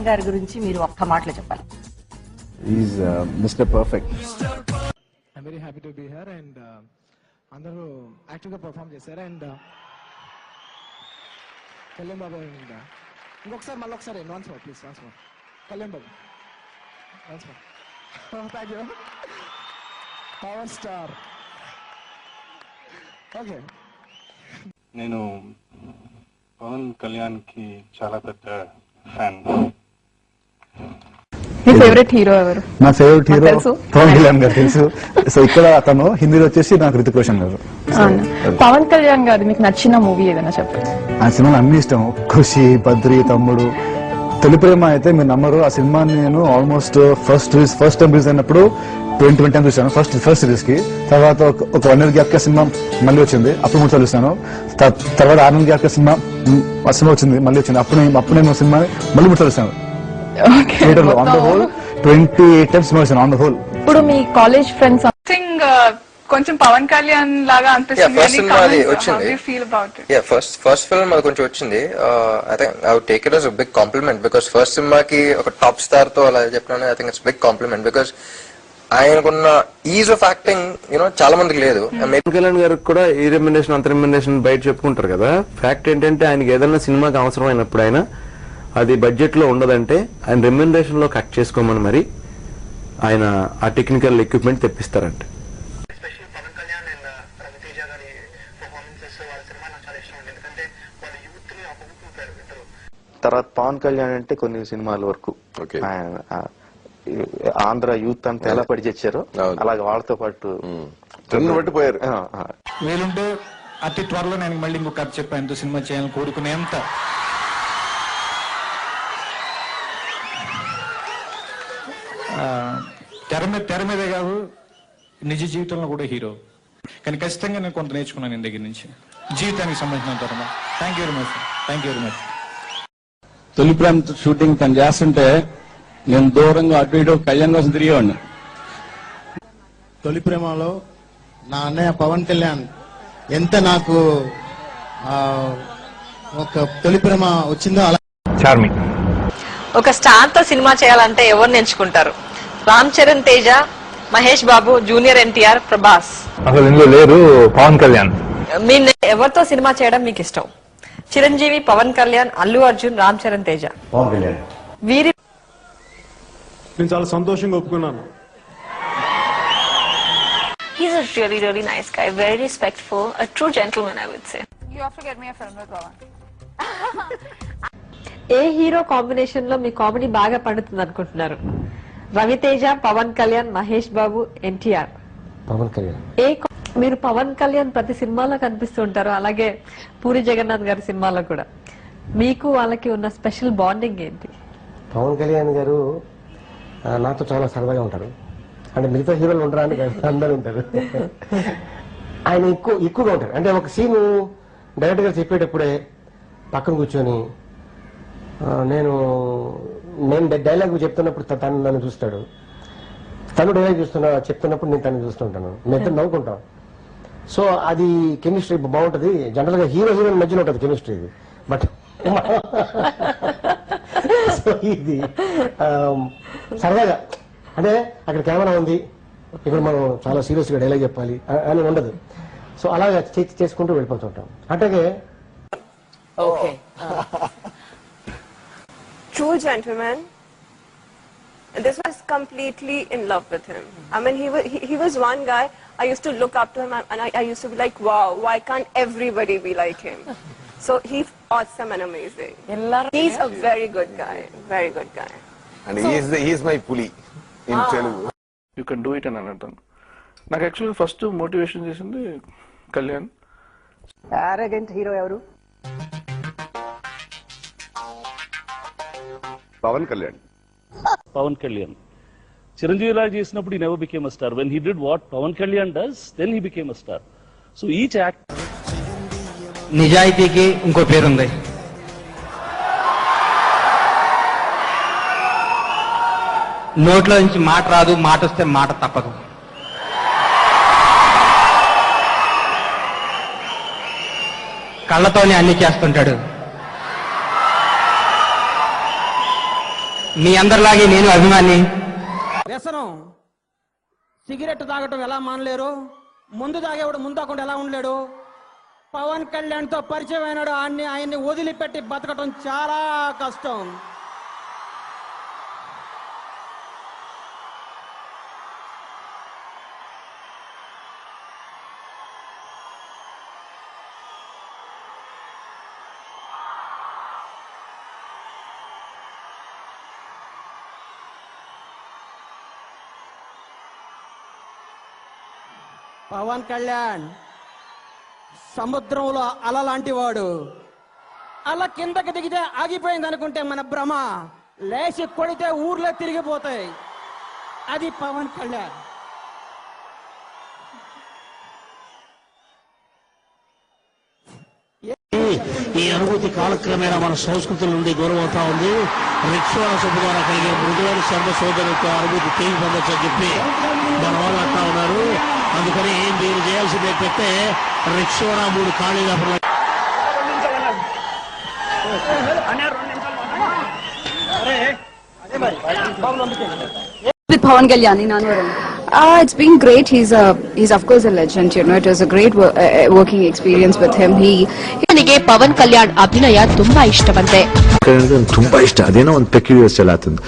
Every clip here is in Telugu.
గారి గురించి మీరు ఒక్క మాటలో చెప్పాలి. Is mister perfect. I'm very happy to be here and అందరూ యాక్టివ్ గా పర్ఫామ్ చేశారు అండ్ కళ్యాణ్ బాబు ఇంకొకసారి మళ్ళీ ఒకసారి once more please once more Kalyan Babu once more. Thank you. Power star. Okay, నేను పవన్ కళ్యాణ్ కి చాలా పెద్ద ఫ్యాన్. మీ ఫేవరెట్ హీరో ఎవరు? నా ఫేవరెట్ హీరో పవన్ కళ్యాణ్ గారు తెలుసు. సో ఇక్కడ అతను హిందీలో వచ్చేసి నాకు రితిక్ రోషన్ గారు. పవన్ కళ్యాణ్ గారు మీకు నచ్చిన మూవీ ఏదైనా చెప్పండి. ఆ సినిమాలు అన్ని ఇష్టం. ఖుషి, బద్రి, తమ్ముడు, తొలి ప్రేమ అయితే మీరు నమ్మరు. ఆ సినిమాని నేను ఆల్మోస్ట్ ఫస్ట్ టైం రిలీజ్ అయినప్పుడు 2020 చూసాను. ఫస్ట్ రిలీజ్ కి. తర్వాత ఒక 1 year గ్యాప్ కి సినిమా మళ్ళీ వచ్చింది, అప్పుడు 3 సార్లు చూసాను. తర్వాత 6 నెలల గ్యాప్ కి సినిమా వచ్చింది, మళ్ళీ వచ్చింది. అప్పుడు నేను సినిమా మళ్ళీ 3 సార్లు చూసాను. ఆన్ ద హోల్ 28 times చూసాను ఆన్ ద హోల్. ఇప్పుడు మీ కాలేజ్ ఫ్రెండ్స్ కొంచెం పవన్ కళ్యాణ్ లాగా అనిపిస్తుంది. ఫస్ట్ ఫిల్మ్ అది కొంచెం వచ్చింది. I think I would take it as a big compliment because first సినిమాకి ఒక టాప్ స్టార్ తో అలా చెప్పినాను. I think it's big compliment because ఆయనకున్న ఈజ్ ఆఫ్ యాక్టింగ్ చాలా మందికి లేదు. పవన్ కళ్యాణ్ గారికి కూడా ఈ రెమ్యునరేషన్ అంత రెమ్యునరేషన్ బయట చెప్పుకుంటారు కదా. ఫ్యాక్ట్ ఏంటంటే ఆయనకి ఏదైనా సినిమాకి అవసరమైనప్పుడు ఆయన అది బడ్జెట్ లో ఉండదంటే ఆయన రెమ్యునరేషన్ లో కట్ చేసుకోమని మరి ఆయన ఆ టెక్నికల్ ఎక్విప్మెంట్ తెప్పిస్తారంట. తర్వాత పవన్ కళ్యాణ్ అంటే కొన్ని సినిమాల వరకు ఆంధ్ర యూత్ అంతా ఎలా పడి చేశారో అలాగే వాళ్ళతో పాటు పట్టిపోయారు. వీలుంటే అతి త్వరలో నేను మళ్ళీ ఇంకో కథ చెప్పాను సినిమా చేయాలని కోరుకునేంత తెర మీదే కాదు నిజ జీవితంలో కూడా హీరో. కానీ ఖచ్చితంగా నేను కొంత నేర్చుకున్నాను నేను దగ్గర నుంచి జీవితానికి సంబంధించిన ధర్మ. Thank you very much. Thank you very much. తొలి ప్రేమ షూటింగ్ తను చేస్తుంటే నేను దూరంగా అటు ఇటు కళ్యాణ్ కోసం తిరిగేవాడిని. తొలి ప్రేమలో నా అన్నయ్య పవన్ కళ్యాణ్ ఎంత నాకు ఒక తొలి ప్రేమ వచ్చిందో అలా. చార్మి. ఒక స్టార్ తో సినిమా చేయాలంటే ఎవరిని ఎంచుకుంటారు? రామ్ చరణ్ తేజ, మహేష్ బాబు, జూనియర్ ఎన్టీఆర్, ప్రభాస్. అసలు ఇందులో లేరు పవన్ కళ్యాణ్. మీరు ఎవరితో సినిమా చేయడం మీకు ఇష్టం? చిరంజీవి, పవన్ కళ్యాణ్, అల్లు అర్జున్, రామ్ చరణ్ తేజ. పవన్ కళ్యాణ్. వీరి నేను చాలా సంతోషంగా ఒప్పుకున్నాను. He's a really, really nice guy, very respectful, a true gentleman, I would say. You have to get me a film with Pawan. A hero combination లో మీ కామెడీ బాగా పండుతుంది అనుకుంటున్నారు? రవితేజ, పవన్ కళ్యాణ్, మహేష్ బాబు, ఎన్టీఆర్. పవన్ కళ్యాణ్. మీరు పవన్ కళ్యాణ్ ప్రతి సినిమాలో కనిపిస్తూ ఉంటారు, అలాగే పూరి జగన్నాథ్ గారి సినిమాలో కూడా. మీకు వాళ్ళకి ఉన్న స్పెషల్ బాండింగ్ ఏంటి? పవన్ కళ్యాణ్ గారు నాతో చాలా సరదాగా ఉంటారు. అంటే మిగతా హీరోలు ఉంటారు అందరూ ఉంటారు. ఆయన ఎక్కువగా ఉంటారు. అంటే ఒక సీను డైరెక్ట్ గా చెప్పేటప్పుడే పక్కన కూర్చొని నేను డైలాగ్ చెప్తున్నప్పుడు తను నన్ను చూస్తాడు, తను డైలాగ్ చెప్తున్నప్పుడు నేను తను చూస్తుంటాను, మేము నవ్వుకుంటాం. సో అది కెమిస్ట్రీ బాగుంటది. జనరల్ గా హీరోయిన్ మధ్యలో ఉంటుంది కెమిస్ట్రీ ఇది. బట్ సో ఇది సరదాగా అంటే అక్కడ కెమెరా ఉంది, ఇప్పుడు మనం చాలా సీరియస్ గా డైలాగ్ చెప్పాలి అని ఉండదు. సో అలాగా చేసుకుంటూ వెళ్ళిపోతుంటాం. అట్లాగే True gentleman. This was completely in love with him. I mean, he was one guy I used to look up to him, and I used to be like, wow, why can't everybody be like him? So he's awesome and amazing. He's a very good guy, very good guy. And he is my puli in Telugu. You can do it అని అంటాను. నాకు యాక్చువల్గా ఫస్ట్ మోటివేషన్ చేసింది కళ్యాణ్. ఆరోగెంట్ హీరో ఎవరు? పవన్ కళ్యాణ్. పవన్ కళ్యాణ్. చిరంజీవి రాజు చేసినప్పుడు he never became a star. When he did what Pawan Kalyan does, then he became a star. So each act. నిజాయితీకి ఇంకో పేరుంది. నోట్లో నుంచి మాట రాదు, మాట వస్తే మాట తప్పదు. కళ్ళతోనే అన్ని చేస్తుంటాడు. మీ అందరిలాగే నేను అభిమాని. వ్యసనం సిగరెట్ తాగటం ఎలా మానలేరు, ముందు తాగేవాడు ముందు తాగకుండా ఎలా ఉండలేడు. పవన్ కళ్యాణ్ తో పరిచయం అయినాడు, ఆయన్ని వదిలిపెట్టి బతకటం చాలా కష్టం. పవన్ కళ్యాణ్ సముద్రంలో అల లాంటి వాడు. అల కిందకి దిగితే ఆగిపోయింది అనుకుంటే మన భ్రమ, లేచి కొడితే ఊర్లో తిరిగిపోతాయి. అది పవన్ కళ్యాణ్. ఈ అనుభూతి కాలక్రమేణా మన సంస్కృతుల నుండి దూరం అవుతా ఉంది. రిక్షా సభ ద్వారా కలిగే మృదువైన శర్మ సోదరులతో అనుభూతి తేలి పొందొచ్చని చెప్పి మన వాళ్ళు అంటా ఉన్నారు. అందుకని మీరు చేయాల్సింది ఏంటంటే రిక్షా 3 ఖాళీగా With Pawan Kalyan in Anwaram. It's been great. He's of course a legend. You know, it was a great working experience with him. ನನಗೆ ಪವನ್ ಕಲ್ಯಾಣ್ ಅಭಿನಯ ತುಂಬಾ ಇಷ್ಟವಂತೆ. ತುಂಬಾ ಇಷ್ಟ. ಅದೇನೋ ಒಂದು ಪೆಕ್ಯುಲಿಯರ್ ಸ್ಟೈಲ್ ಆತಂದು.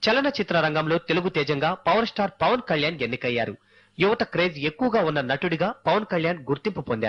చలనచిత్ర రంగంలో తెలుగు తేజంగా పవర్ స్టార్ పవన్ కళ్యాణ్ ఎన్నికయ్యారు. యువత క్రేజ్ ఎక్కువగా ఉన్న నటుడిగా పవన్ కళ్యాణ్ గుర్తింపు పొందారు.